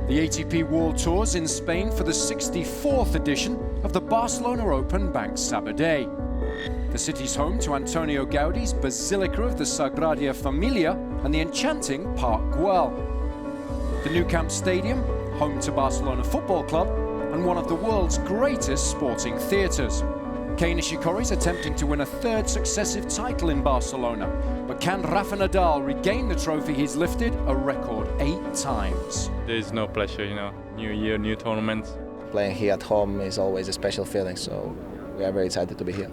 The ATP World Tour's in Spain for the 64th edition of the Barcelona Open Banc Sabadell. The city's home to Antonio Gaudi's Basilica of the Sagrada Familia and the enchanting Parc Güell. The Nou Camp Stadium, home to Barcelona Football Club and one of the world's greatest sporting theatres. Kei Nishikori's attempting to win a third successive title in Barcelona, but can Rafa Nadal regain the trophy he's lifted a record 8 times? There's no pressure, you know, new year, new tournament. Playing here at home is always a special feeling, so we are very excited to be here.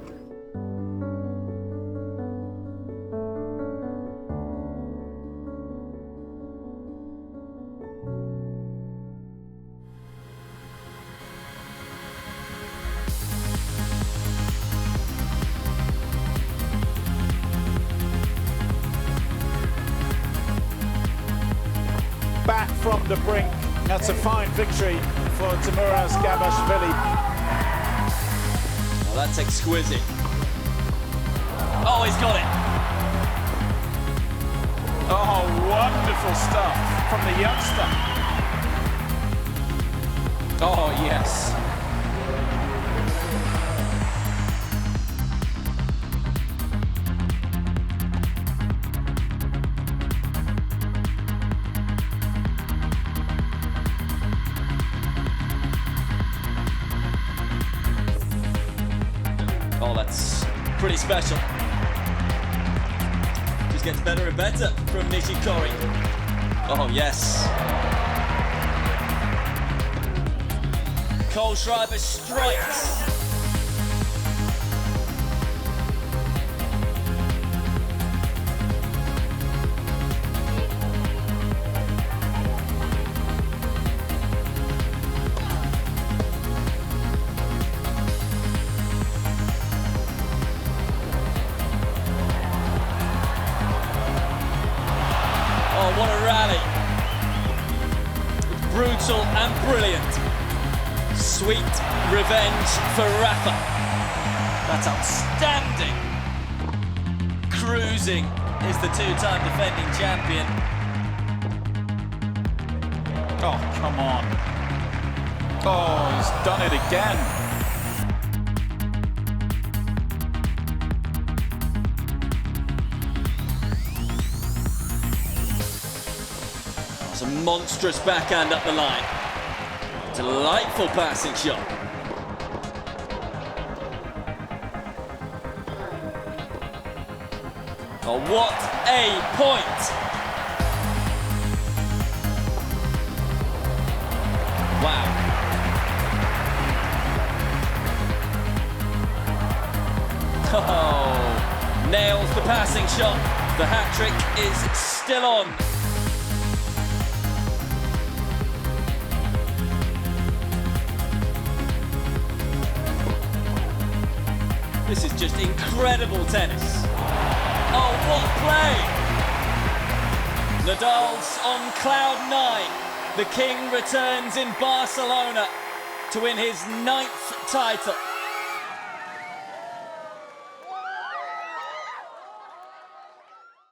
Back from the brink. That's a fine victory for Timuras Gabashvili. Oh, that's exquisite. Oh, he's got it. Oh, wonderful stuff from the youngster. Oh, yes. Oh, that's pretty special. Just gets better and better from Nishikori. Oh, yes. Kohlschreiber strikes. Oh, what a rally. Brutal and brilliant. Sweet revenge for Rafa. That's outstanding. Cruising is the 2-time defending champion. Oh, come on. Oh, he's done it again. It's a monstrous backhand up the line. Delightful passing shot. Oh, what a point! Wow. Oh, nails the passing shot. The hat-trick is still on. This is just incredible tennis. Oh, what play! Nadal's on cloud 9. The king returns in Barcelona to win his 9th title.